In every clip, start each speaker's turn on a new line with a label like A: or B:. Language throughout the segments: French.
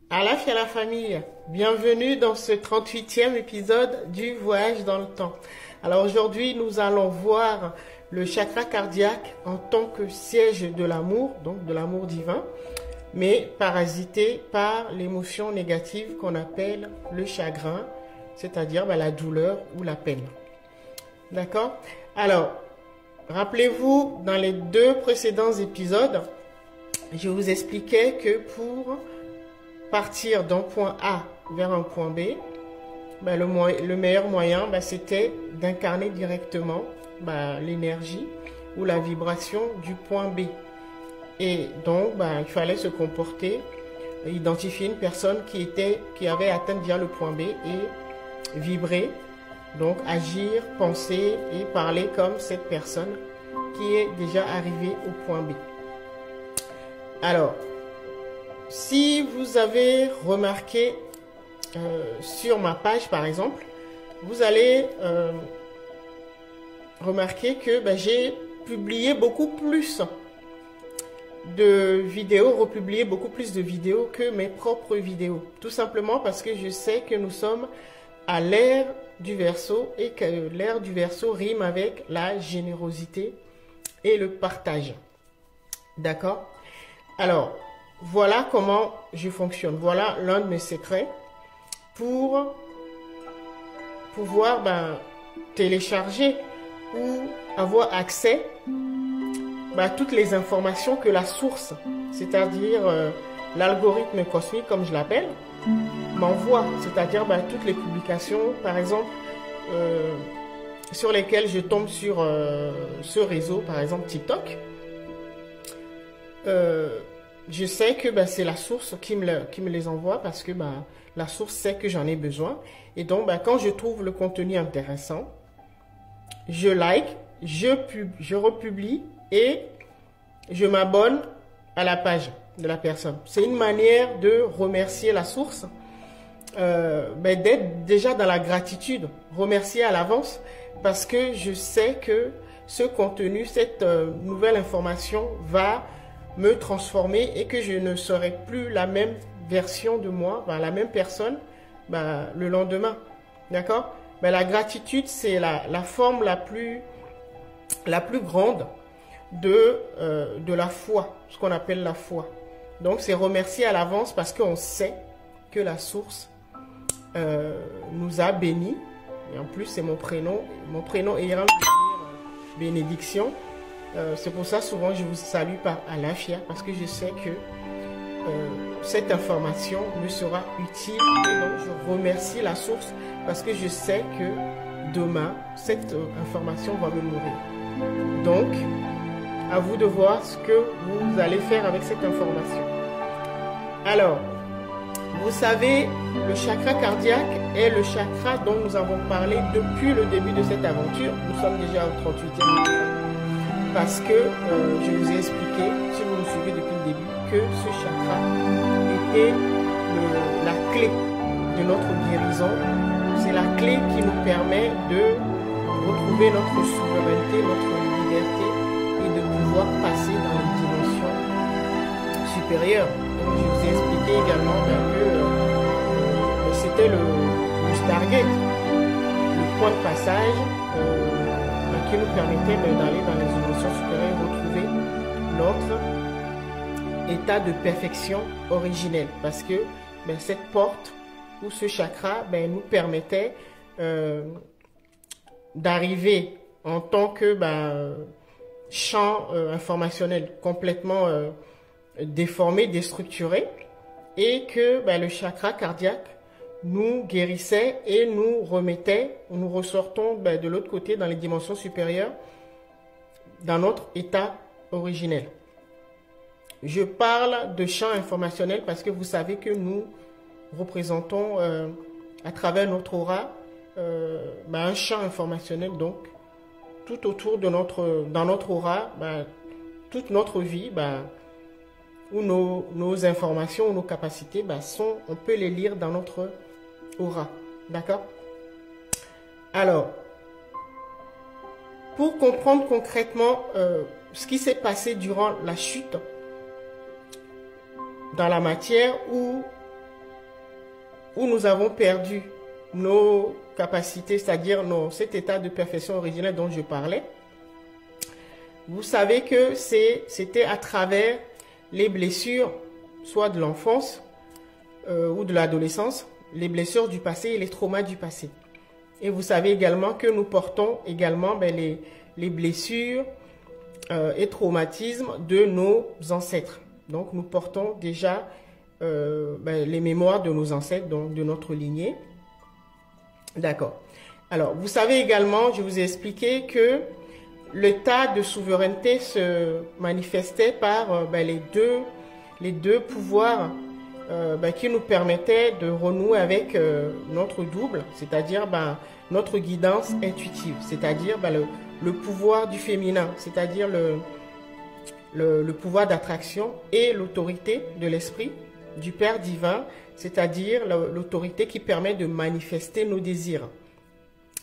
A: Alafia la famille, bienvenue dans ce 38e épisode du voyage dans le temps. Alors aujourd'hui, nous allons voir le chakra cardiaque en tant que siège de l'amour, donc de l'amour divin, mais parasité par l'émotion négative qu'on appelle le chagrin, c'est-à-dire la douleur ou la peine. D'accord? Alors, rappelez-vous, dans les deux précédents épisodes, je vous expliquais que pour partir d'un point A vers un point B, le meilleur moyen, c'était d'incarner directement l'énergie ou la vibration du point B. Et donc, il fallait se comporter, identifier une personne qui avait atteint déjà le point B et vibrer, donc agir, penser et parler comme cette personne qui est déjà arrivée au point B. Alors, si vous avez remarqué sur ma page par exemple, vous allez remarquer que j'ai publié beaucoup plus de vidéos, republié beaucoup plus de vidéos que mes propres vidéos. Tout simplement parce que je sais que nous sommes à l'ère du Verseau et que l'ère du Verseau rime avec la générosité et le partage. D'accord? Alors, voilà comment je fonctionne. Voilà l'un de mes secrets pour pouvoir télécharger ou avoir accès à toutes les informations que la source, c'est-à-dire l'algorithme cosmique, comme je l'appelle, m'envoie. C'est-à-dire toutes les publications, par exemple, sur lesquelles je tombe sur ce réseau, par exemple TikTok. Je sais que c'est la source qui me les envoie parce que la source sait que j'en ai besoin. Et donc, quand je trouve le contenu intéressant, je like, je republie et je m'abonne à la page de la personne. C'est une manière de remercier la source, d'être déjà dans la gratitude, remercier à l'avance parce que je sais que ce contenu, cette nouvelle information va me transformer et que je ne serai plus la même version de moi, la même personne le lendemain. D'accord? La gratitude, c'est la forme la plus grande de la foi, ce qu'on appelle la foi. Donc, c'est remercier à l'avance parce qu'on sait que la source nous a bénis. Et en plus, c'est mon prénom ayant bénédiction. C'est pour ça souvent je vous salue par Alafia parce que je sais que cette information me sera utile et donc je remercie la source parce que je sais que demain cette information va me nourrir. Donc à vous de voir ce que vous allez faire avec cette information. Alors, vous savez, le chakra cardiaque est le chakra dont nous avons parlé depuis le début de cette aventure. Nous sommes déjà au 38e. Parce que je vous ai expliqué, si vous me suivez depuis le début, que ce chakra était la clé de notre guérison. C'est la clé qui nous permet de retrouver notre souveraineté, notre liberté et de pouvoir passer dans les dimensions supérieures. Donc, je vous ai expliqué également que c'était le Stargate, le point de passage qui nous permettait d'aller dans les dimensions supérieures et retrouver notre état de perfection originel. Parce que cette porte ou ce chakra nous permettait d'arriver en tant que champ informationnel complètement déformé, déstructuré, et que le chakra cardiaque nous guérissait et nous remettait, nous ressortons de l'autre côté dans les dimensions supérieures, dans notre état originel. Je parle de champ informationnel parce que vous savez que nous représentons à travers notre aura un champ informationnel, donc tout autour de dans notre aura, toute notre vie, où nos informations, nos capacités on peut les lire dans notre aura. D'accord? Alors, pour comprendre concrètement ce qui s'est passé durant la chute dans la matière, où où nous avons perdu nos capacités, c'est-à-dire cet état de perfection originelle dont je parlais, vous savez que c'était à travers les blessures, soit de l'enfance ou de l'adolescence, les blessures du passé et les traumas du passé. Et vous savez également que nous portons également les blessures et traumatismes de nos ancêtres. Donc nous portons déjà les mémoires de nos ancêtres, donc de notre lignée. D'accord. Alors, vous savez également, je vous ai expliqué que l'état de souveraineté se manifestait par les deux pouvoirs qui nous permettaient de renouer avec notre double, c'est-à-dire notre guidance intuitive, c'est-à-dire le pouvoir du féminin, c'est-à-dire le pouvoir d'attraction et l'autorité de l'esprit du Père divin, c'est-à-dire l'autorité qui permet de manifester nos désirs.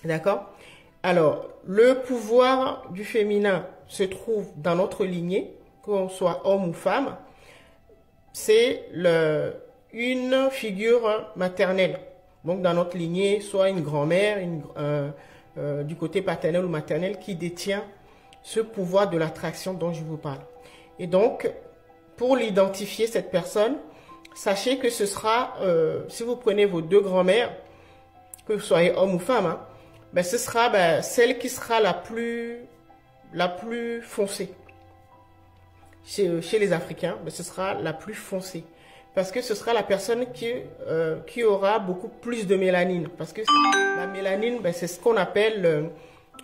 A: D'accord? Alors, le pouvoir du féminin se trouve dans notre lignée, qu'on soit homme ou femme. C'est une figure maternelle. Donc, dans notre lignée, soit une grand-mère, du côté paternel ou maternel, qui détient ce pouvoir de l'attraction dont je vous parle. Et donc, pour l'identifier, cette personne, sachez que ce sera, si vous prenez vos deux grand-mères, que vous soyez homme ou femme, hein, ce sera celle qui sera la plus foncée. Chez les Africains, ce sera la plus foncée. Parce que ce sera la personne qui aura beaucoup plus de mélanine. Parce que la mélanine, c'est ce qu'on appelle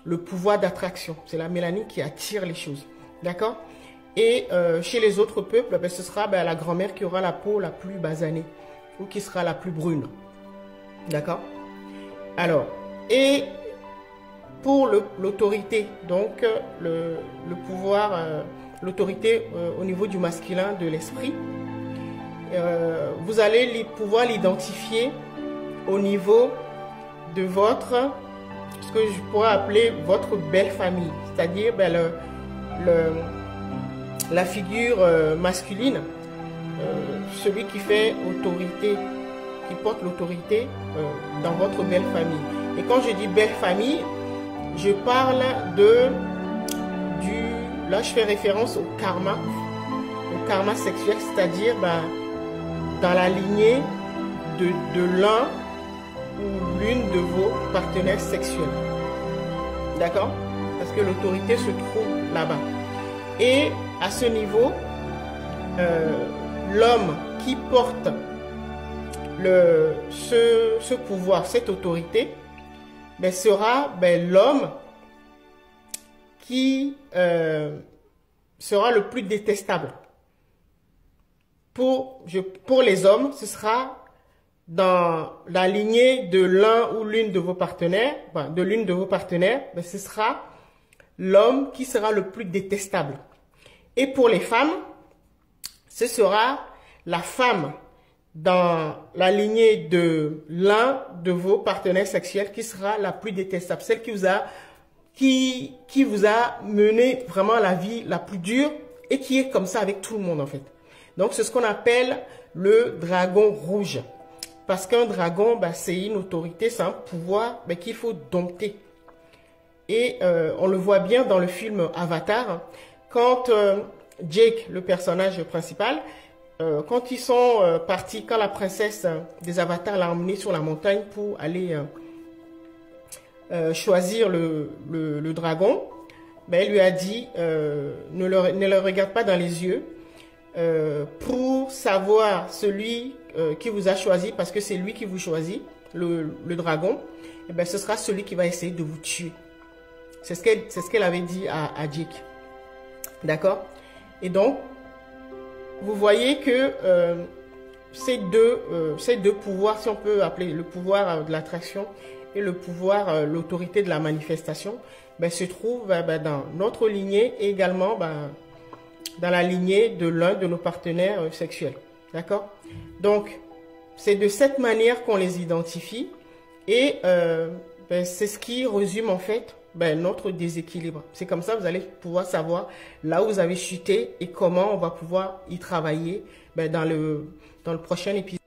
A: le pouvoir d'attraction. C'est la mélanine qui attire les choses. D'accord? Et chez les autres peuples, ce sera la grand-mère qui aura la peau la plus basanée ou qui sera la plus brune. D'accord? Alors, et pour l'autorité, donc le pouvoir, l'autorité au niveau du masculin de l'esprit, vous allez pouvoir l'identifier au niveau de ce que je pourrais appeler votre belle famille, c'est-à-dire la figure masculine, celui qui fait autorité, qui porte l'autorité dans votre belle famille. Et quand je dis belle famille, je parle là je fais référence au karma sexuel, c'est-à-dire dans la lignée de l'un ou l'une de vos partenaires sexuels. D'accord? Parce que l'autorité se trouve là-bas. Et à ce niveau, l'homme qui porte ce pouvoir, cette autorité, sera l'homme qui sera le plus détestable. Pour les hommes, ce sera dans la lignée de l'un ou l'une de vos partenaires, ce sera l'homme qui sera le plus détestable. Et pour les femmes, ce sera la femme dans la lignée de l'un de vos partenaires sexuels qui sera la plus détestable, celle qui vous a mené vraiment la vie la plus dure et qui est comme ça avec tout le monde en fait. Donc c'est ce qu'on appelle le dragon rouge. Parce qu'un dragon, c'est une autorité, c'est un pouvoir qu'il faut dompter. Et on le voit bien dans le film Avatar, hein, quand Jake, le personnage principal, quand ils sont partis, quand la princesse des avatars l'a emmené sur la montagne pour aller choisir le dragon, elle lui a dit ne le regarde pas dans les yeux pour savoir celui qui vous a choisi, parce que c'est lui qui vous choisit, le dragon, ce sera celui qui va essayer de vous tuer. C'est ce qu'elle avait dit à Jake. D'accord? Et donc, vous voyez que ces deux pouvoirs, si on peut appeler le pouvoir de l'attraction et le pouvoir, l'autorité de la manifestation, se trouvent dans notre lignée et également dans la lignée de l'un de nos partenaires sexuels. D'accord? Donc, c'est de cette manière qu'on les identifie et c'est ce qui résume en fait notre déséquilibre. C'est comme ça que vous allez pouvoir savoir là où vous avez chuté et comment on va pouvoir y travailler dans le prochain épisode.